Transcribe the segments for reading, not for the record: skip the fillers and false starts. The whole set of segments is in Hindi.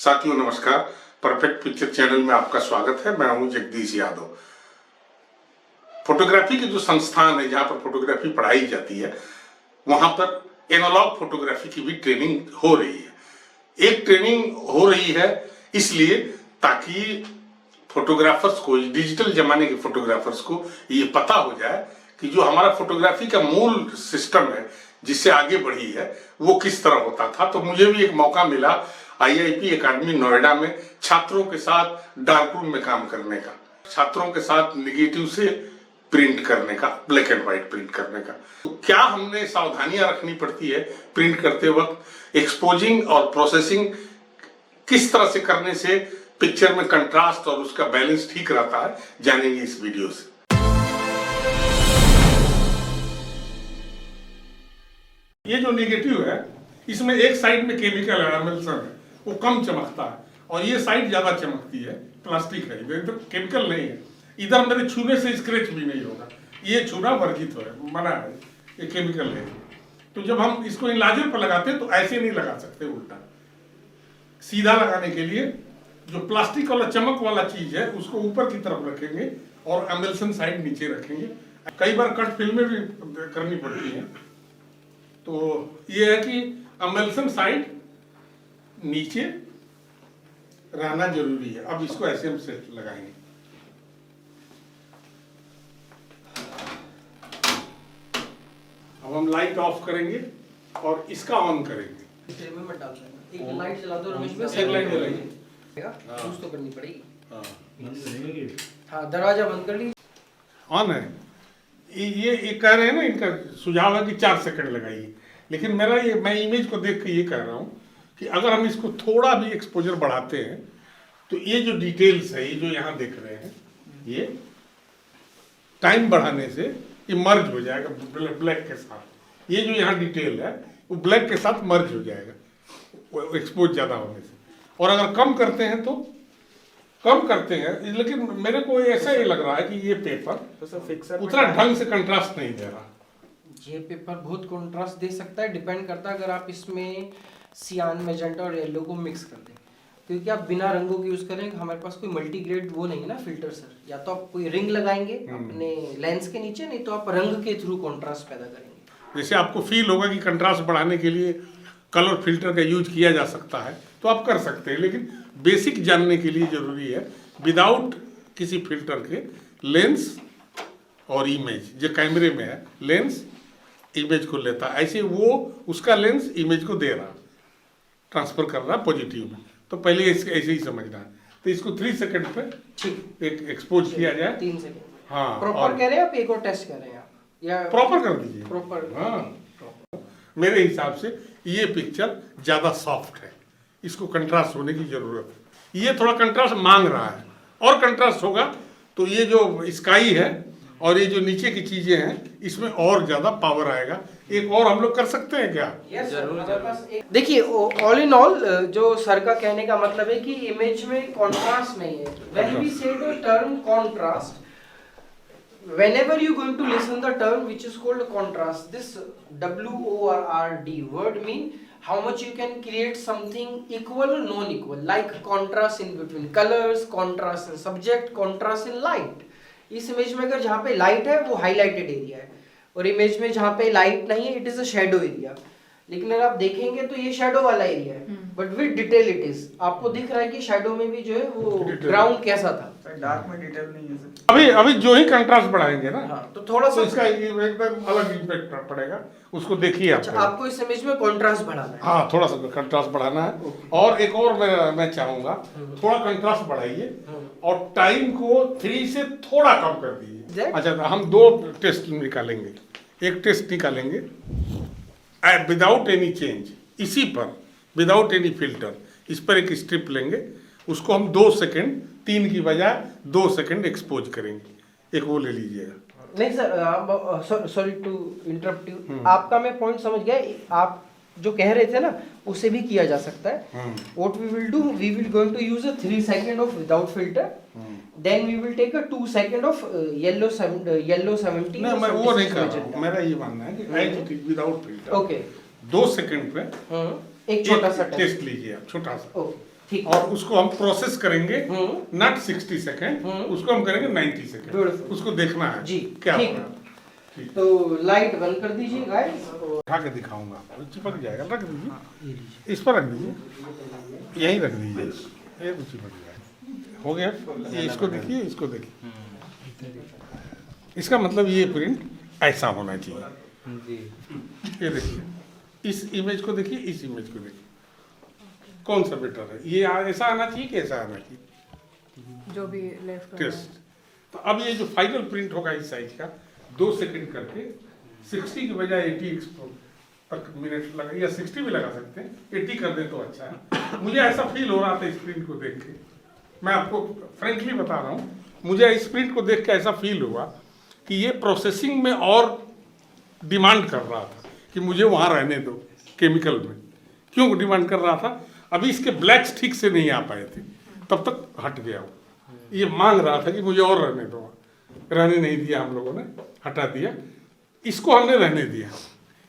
साथियों नमस्कार, परफेक्ट पिक्चर चैनल में आपका स्वागत है। मैं हूं जगदीश यादव। फोटोग्राफी के जो संस्थान है जहां पर फोटोग्राफी पढ़ाई जाती है, वहां पर एनालॉग फोटोग्राफी की भी ट्रेनिंग हो रही है। एक ट्रेनिंग हो रही है इसलिए ताकि फोटोग्राफर्स को, डिजिटल जमाने के फोटोग्राफर्स को ये पता हो जाए कि जो हमारा फोटोग्राफी का मूल सिस्टम है जिससे आगे बढ़ी है वो किस तरह होता था। तो मुझे भी एक मौका मिला IIP एकेडमी नोएडा में छात्रों के साथ डार्क रूम में काम करने का, छात्रों के साथ निगेटिव से प्रिंट करने का, ब्लैक एंड व्हाइट प्रिंट करने का। तो क्या हमने सावधानियां रखनी पड़ती है प्रिंट करते वक्त, एक्सपोजिंग और प्रोसेसिंग किस तरह से करने से पिक्चर में कंट्रास्ट और उसका बैलेंस ठीक रहता है, जानेंगे इस वीडियो से। ये जो निगेटिव है इसमें एक साइड में केमिकल एमल्सन है, वो कम चमकता है और ये साइड ज्यादा चमकती है। प्लास्टिक है, इधर तो केमिकल नहीं है। इधर मेरे छूने से स्क्रैच भी नहीं होगा, ये छूना वर्जित है, मना है, ये केमिकल है। तो जब हम इसको इनलाइजर पर लगाते हैं तो ऐसे नहीं लगा सकते, उल्टा सीधा लगाने के लिए जो प्लास्टिक वाला चमक वाला चीज है उसको ऊपर की तरफ रखेंगे और एमल्सन साइड नीचे रखेंगे। कई बार कट फिल्में भी करनी पड़ती हैं, तो ये है कि एमल्सन साइड नीचे रहना जरूरी है। अब इसको ऐसे हम सेट लगाएंगे। अब हम लाइट ऑफ करेंगे और इसका ऑन करेंगे। एक लाइट जला दो रमेश भाई, एक लाइट जलाइए, यूज तो करनी पड़ेगी। हाँ, दरवाजा बंद कर लीजिए। ऑन है। ये कह रहे हैं ना, इनका सुझाव है कि 4 सेकंड लगाइए, लेकिन मैं इमेज को देख के ये कह रहा हूँ कि अगर हम इसको थोड़ा भी एक्सपोजर बढ़ाते हैं तो ये जो डिटेल्स है, ये जो यहाँ देख रहे हैं, ये टाइम बढ़ाने से ये मर्ज हो जाएगा ब्लैक के साथ। ये जो यहाँ डिटेल है वो ब्लैक के साथ मर्ज हो जाएगा एक्सपोज ज़्यादा होने से। और अगर कम करते हैं तो कम करते हैं, लेकिन मेरे को ऐसा ही लग रहा है कि ये पेपर उतना ढंग से कंट्रास्ट नहीं दे रहा। ये पेपर बहुत कंट्रास्ट दे सकता है, डिपेंड करता है अगर आप इसमें सियान, मैजेंटा और येलो को मिक्स कर दें, क्योंकि आप बिना रंगों के यूज करेंगे, हमारे पास कोई मल्टीग्रेड वो नहीं है ना फिल्टर सर। या तो आप कोई रिंग लगाएंगे अपने लेंस के नीचे, नहीं तो आप रंग के थ्रू कंट्रास्ट पैदा करेंगे। जैसे आपको फील होगा कि कंट्रास्ट बढ़ाने के लिए कलर फिल्टर का यूज किया जा सकता है तो आप कर सकते हैं, लेकिन बेसिक जानने के लिए जरूरी है विदाउट किसी फिल्टर के लेंस और इमेज, जो कैमरे में है लेंस इमेज को लेता है, ऐसे वो उसका लेंस इमेज को दे रहा, ट्रांसफर कर रहा पॉजिटिव में। तो पहले ऐसे ही समझना है। तो इसको 3 सेकंड पे एक एक्सपोज किया जाए। 3 सेकंड। हाँ, प्रॉपर कह रहे हैं आप, एक और टेस्ट कर रहे हैं आप, या प्रॉपर कर दीजिए। प्रॉपर। हाँ, मेरे हिसाब से ये पिक्चर ज्यादा सॉफ्ट है, इसको कंट्रास्ट होने की जरूरत है। ये थोड़ा कंट्रास्ट मांग रहा है, और कंट्रास्ट होगा तो ये जो स्काई है और ये जो नीचे की चीजें हैं इसमें और ज्यादा पावर आएगा। एक और हम लोग कर सकते हैं क्या? देखिए, ऑल इन ऑल जो सर का कहने का मतलब है कि इमेज में कंट्रास्ट नहीं है। व्हेन वी से the term contrast, whenever you going to listen the term which is called contrast, this WORD word mean how much you can create something equal or non-equal, like contrast in between colors, contrast in subject, contrast in light. इस इमेज में अगर जहाँ पे लाइट है वो हाईलाइटेड एरिया है, और इमेज में जहाँ पे लाइट नहीं है it is a shadow area. लेकिन अगर आप देखेंगे तो ये शैडो वाला एरिया है, but with detail it is. आपको दिख रहा है कि शैडो में भी जो है वो ग्राउंड कैसा था, डार्क में डिटेल नहीं है सर। अभी जो ही कंट्रास्ट बढ़ाएंगे ना, हाँ, तो थोड़ा सा इसका एकदम अलग इम्पैक्ट पड़ेगा, उसको देखिए आप। अच्छा, आपको इस इमेज में कंट्रास्ट बढ़ाना है। हाँ, थोड़ा सा कंट्रास्ट बढ़ाना है। और एक और मैं चाहूंगा, थोड़ा कंट्रास्ट बढ़ाइए और टाइम को 3 से थोड़ा कम कर दीजिए। अच्छा, तो हम 2 टेस्ट निकालेंगे। एक टेस्ट निकालेंगे विदाउट एनी चेंज, इसी पर विदाउट एनी फिल्टर, इस पर एक स्ट्रिप लेंगे, उसको हम 2 सेकंड, 3 की बजाय 2 सेकंड एक्सपोज करेंगे। एक वो ले लीजिएगा। नहीं sir, sorry to interrupt you, आपका मैं पॉइंट समझ गया। आप जो कह रहे थे ना उसे भी किया जा सकता है। What we will do, we will going to use a 3 second of without filter, then we will take a 2 second of yellow 70। नहीं, मैं वो नहीं कर रहा हूं। मेरा ये मानना है कि as it is without filter. Okay, 2 second पे एक छोटा सा टेस्ट लीजिए आप, छोटा सा। ओके। ठीक। और उसको हम प्रोसेस करेंगे हम्म। नॉट 60 सेकेंड, उसको हम करेंगे 90 सेकेंड। Beautiful। उसको देखना है जी, क्या ठीक। हो रहा है। ठीक। तो लाइट बंद कर दीजिए गाइस। उठा के दिखाऊंगा, चिपक जाएगा, रख दीजिए इस पर, रख दीजिए यहीं रख दीजिए, ये तो चिपक जाएगा। हो गया, ये इसको देखिए, इसको देखिए, इसका मतलब ये प्रिंट ऐसा होना चाहिए। ये देखिए, इस इमेज को देखिए, इस इमेज को देखिए, कौन सा बेटर है? ये ऐसा आना चाहिए कि ऐसा आना चाहिए? जो भी लेफ्ट टेस्ट। तो अब ये जो फाइनल प्रिंट होगा इस साइज का, 2 सेकंड करके 60 की बजाय 80 तक मिनट लगा, या 60 भी लगा सकते हैं, 80 कर दे तो अच्छा है। मुझे ऐसा फील हो रहा था इस प्रिंट को देख के, मैं आपको फ्रेंकली बता रहा हूँ, मुझे इस प्रिंट को देख के ऐसा फील हुआ कि ये प्रोसेसिंग में और डिमांड कर रहा था कि मुझे वहाँ रहने दो केमिकल में। क्यों डिमांड कर रहा था? अभी इसके ब्लैक्स ठीक से नहीं आ पाए थे, तब तक हट गया वो। ये मांग रहा था कि मुझे और रहने दो, रहने नहीं दिया, हम लोगों ने हटा दिया। इसको हमने रहने दिया,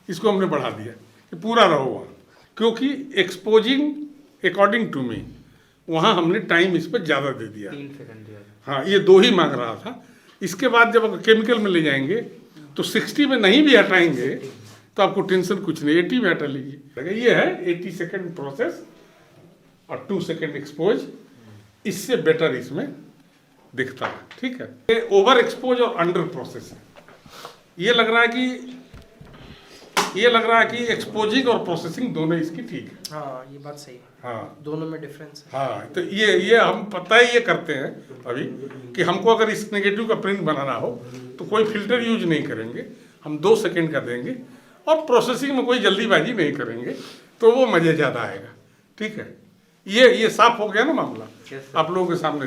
इसको हमने बढ़ा दिया कि पूरा रहो वहाँ, क्योंकि एक्सपोजिंग अकॉर्डिंग टू मी वहाँ हमने टाइम इस पर ज़्यादा दे दिया। 3 सेकंड दिया। हाँ, ये 2 ही मांग रहा था। इसके बाद जब केमिकल में ले जाएंगे तो 60 में नहीं भी हटाएंगे तो आपको टेंशन कुछ नहीं, 80 में हटा लीजिए। ये है 80 सेकेंड प्रोसेस और 2 सेकेंड एक्सपोज, इससे बेटर इसमें दिखता है। ठीक है, ये ओवर एक्सपोज और अंडर प्रोसेस है। ये लग रहा है कि एक्सपोजिंग और प्रोसेसिंग दोनों इसकी ठीक है। हाँ, ये बात सही है। हाँ, दोनों में डिफरेंस है। हाँ, तो ये हम पता ही ये करते हैं अभी कि हमको अगर इस नेगेटिव का प्रिंट बनाना हो तो कोई फिल्टर यूज नहीं करेंगे, हम 2 सेकेंड का देंगे और प्रोसेसिंग में कोई जल्दीबाजी नहीं करेंगे, तो वो मज़े ज़्यादा आएगा। ठीक है, ये साफ हो गया ना मामला आप लोगों के सामने।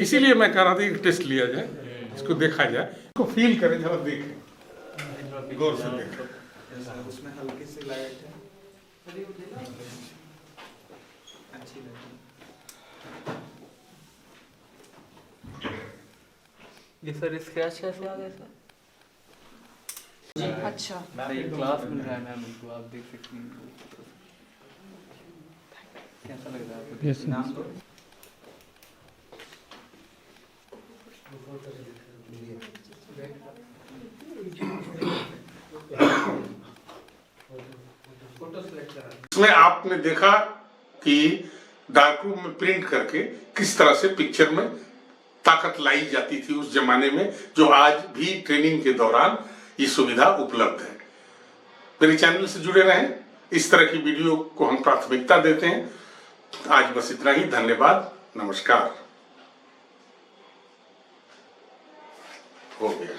इसीलिए मैं कह रहा था कि टेस्ट लिया जाए, इसको देखा जाए, इसको फील करें, जरा देखें, गौर से देखें। उसमें हल्की सी लाइट है, अच्छी लगी। ये सर स्क्रैच कैसे आ गया सर? अच्छा ये क्लास मिल रहा है मैम, बिल्कुल आप देख सकती हैं। कैसा लग रहा है आपको? यस नाम तो इसमें आपने देखा कि डार्क रूम में प्रिंट करके किस तरह से पिक्चर में ताकत लाई जाती थी उस जमाने में, जो आज भी ट्रेनिंग के दौरान ये सुविधा उपलब्ध है। मेरे चैनल से जुड़े रहें, इस तरह की वीडियो को हम प्राथमिकता देते हैं। आज बस इतना ही, धन्यवाद, नमस्कार। हो गया।